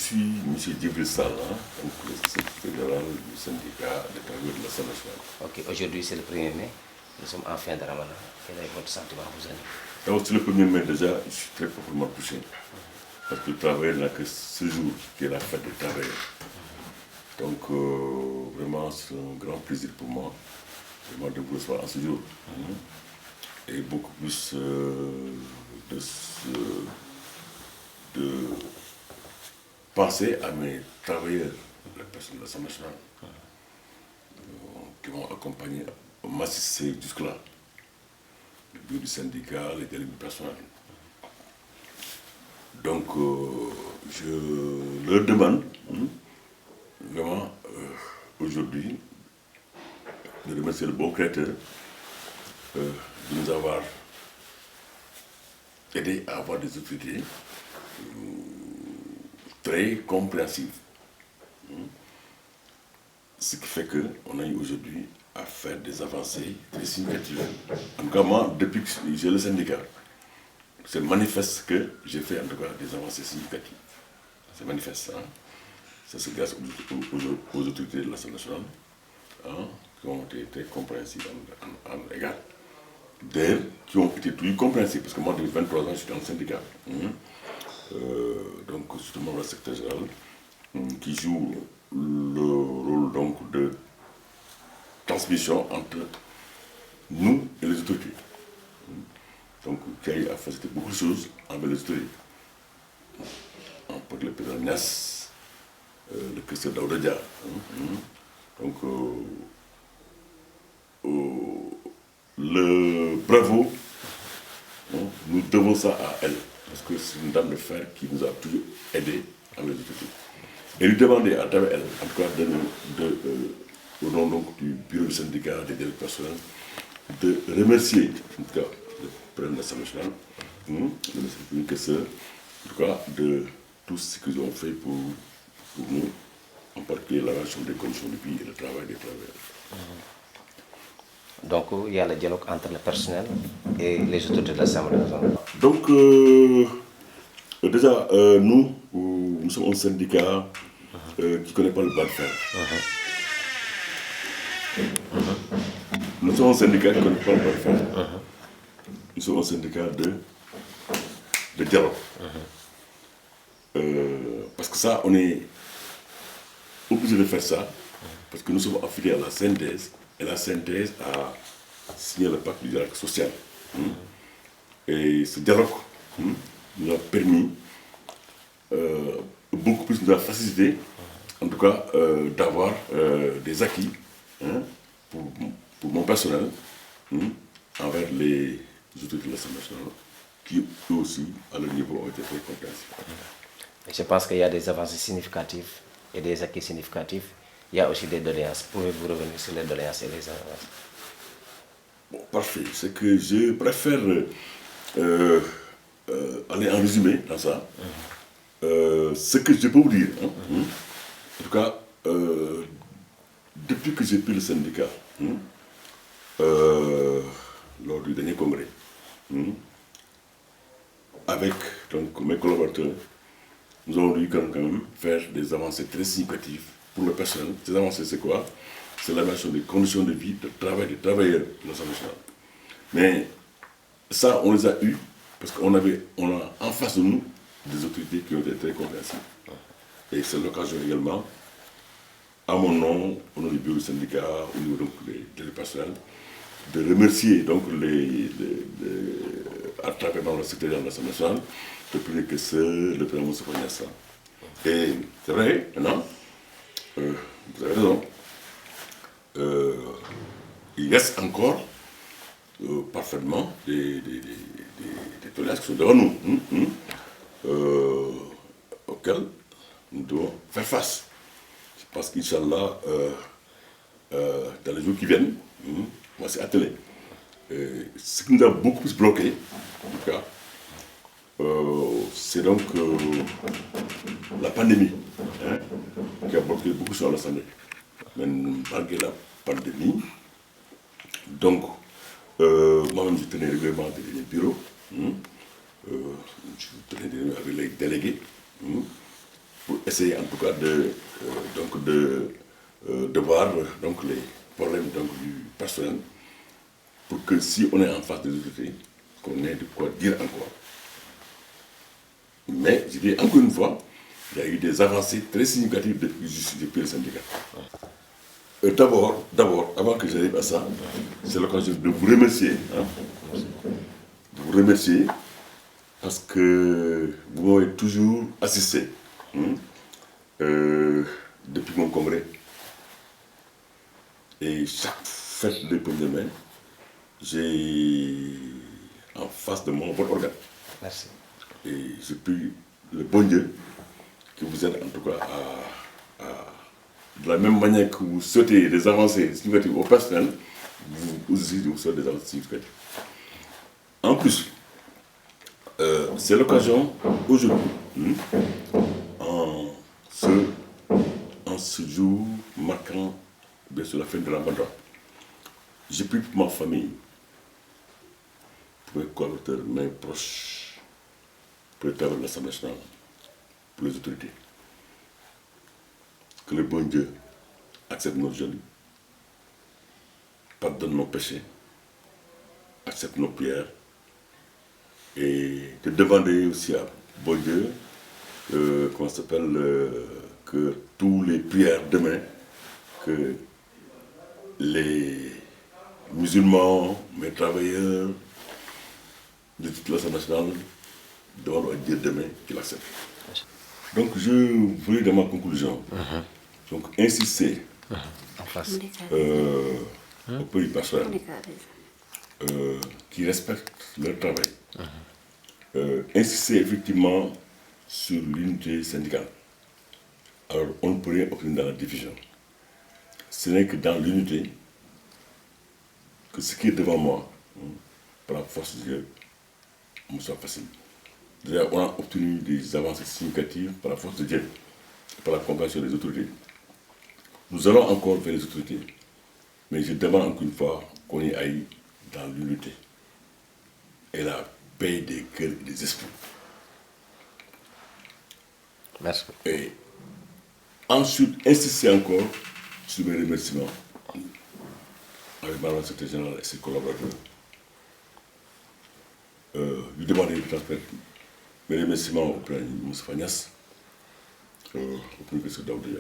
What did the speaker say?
suis M. Djibril Sall, donc le secrétaire général du syndicat des travailleurs de l'Assemblée nationale. Ok, aujourd'hui c'est le 1er mai, nous sommes en fin de Ramadan. Quel est votre sentiment, vous avez? Alors, c'est le 1er mai déjà, je suis très profondément touché. Parce que le travail n'a que ce jour qui est la fête des travailleurs. Donc, vraiment, c'est un grand plaisir pour moi vraiment de vous recevoir en ce jour. Et beaucoup plus de penser à mes travailleurs, les personnes de l'Assemblée nationale, qui m'ont accompagné, m'assister jusque-là. Le bureau du syndicat, les délégués personnels. Donc, je leur demande, vraiment, aujourd'hui, de remercier le bon créateur de nous avoir aidé à avoir des autorités très compréhensives. Ce qui fait qu'on a eu aujourd'hui à faire des avancées très significatives. En tout cas, moi, depuis que j'ai le syndicat, c'est manifeste que j'ai fait en tout cas des avancées significatives. C'est manifeste. Ça, c'est grâce aux autorités de l'Assemblée nationale qui ont été très compréhensives à notre égard. D'ailleurs, qui ont été plus compréhensibles, parce que moi, depuis 23 ans, je suis dans le syndicat. Donc, justement, le secrétaire général qui joue le rôle donc, de transmission entre nous et les autorités. Donc, qui a facilité beaucoup de choses envers les autorités. Pour le président Niass, le Christophe Daouda. Donc, le bravo, nous devons ça à elle, parce que c'est une dame de fer qui nous a toujours aidés avec les autorités. Et lui demander à travers elle, en tout cas au nom donc, du bureau du syndicat des délégués personnels, de remercier en tout cas le président de l'Assemblée nationale, le caisseur, en tout cas de tout ce qu'ils ont fait pour nous, en particulier l'amélioration des conditions de vie et le travail des travailleurs. Donc il y a le dialogue entre le personnel et les autorités de l'Assemblée nationale. Donc déjà, nous sommes un syndicat qui ne connaît pas le bas de fer. Nous sommes un syndicat qui ne connaît pas le bas de fer. Nous sommes un syndicat de dialogue. Parce que ça, on est obligé de faire ça, parce que nous sommes affiliés à la synthèse, et la synthèse a signé le pacte du dialogue social. Et ce dialogue nous a permis, beaucoup plus nous a facilité, en tout cas, d'avoir des acquis pour mon personnel envers les autorités de l'Assemblée nationale, qui eux aussi, à leur niveau, ont été très compréhensifs. Je pense qu'il y a des avancées significatives et des acquis significatifs. Il y a aussi des doléances. Pouvez-vous revenir sur les doléances et les avancées? Bon, parfait. C'est que je préfère aller en résumé dans ça. Ce que je peux vous dire, en tout cas, depuis que j'ai pris le syndicat, lors du dernier congrès, avec donc, mes collaborateurs, nous avons dû quand même faire des avancées très significatives pour le personnel. Ces avancées, c'est quoi? C'est l'amélioration des conditions de vie, de travail des travailleurs de l'Assemblée nationale. Mais ça, on les a eus parce qu'on a en face de nous des autorités qui ont été très compréhensives. Et c'est l'occasion également, à mon nom, au nom du bureau du syndicat, au niveau donc des personnels, de remercier donc à travers le secrétaire de l'Assemblée nationale, le premier caisseur, le président Moussa Niassa. Et c'est vrai, maintenant, vous avez raison, il reste encore parfaitement des tolérances qui sont devant nous, auxquelles nous devons faire face. Je pense qu'Inch'Allah, dans les jours qui viennent, on va s'y atteler. Ce qui nous a beaucoup plus bloqué, en tout cas, c'est donc la pandémie qui a bloqué beaucoup sur l'Assemblée. Mais malgré la pandémie, donc, moi-même je tenais régulièrement des bureaux, je tenais avec les délégués, pour essayer en tout cas de voir donc, les problèmes donc, du personnel pour que si on est en face des autorités, qu'on ait de quoi dire encore. Mais je dis encore une fois, il y a eu des avancées très significatives depuis le syndicat. D'abord, avant que j'arrive à ça, c'est l'occasion de vous remercier. De vous remercier parce que vous m'avez toujours assisté depuis mon congrès. Et chaque fête de 1er mai, j'ai en face de moi votre organe. Merci. Et je prie le bon Dieu qui vous aide en tout cas de la même manière que vous souhaitez des avancées significatives au personnel, vous aussi vous souhaitez des avancées significatives. En plus, c'est l'occasion aujourd'hui, en ce jour marquant bien sûr la fin de la mandat, j'ai pris pour ma famille, pour mes collaborateurs, mes proches, pour le travail de l'Assemblée nationale, pour les autorités, que le bon Dieu accepte nos jeûnes, pardonne nos péchés, accepte nos prières, et de demander aussi à bon Dieu, comment ça s'appelle, que tous les prières demain, que les musulmans, mes travailleurs de toute l'Assemblée nationale demandent à Dieu demain qu'il accepte. Donc je voulais dans ma conclusion donc, insister au pays personnel qui respectent leur travail. Insister effectivement sur l'unité syndicale. Alors on ne peut rien obtenir dans la division. Ce n'est que dans l'unité que ce qui est devant moi, par la force de Dieu, me soit facile. Déjà, on a obtenu des avancées significatives par la force de Dieu, par la compréhension des autorités. Nous allons encore vers les autorités, mais je demande encore une fois qu'on y aille dans l'unité et la paix des cœurs et des esprits. Merci. Et ensuite, insister encore sur mes remerciements avec Madame la Secrétaire Générale et ses collaborateurs. Lui demander de transmettre mes remerciements au président Moussa Fagnas, au professeur Daoudia.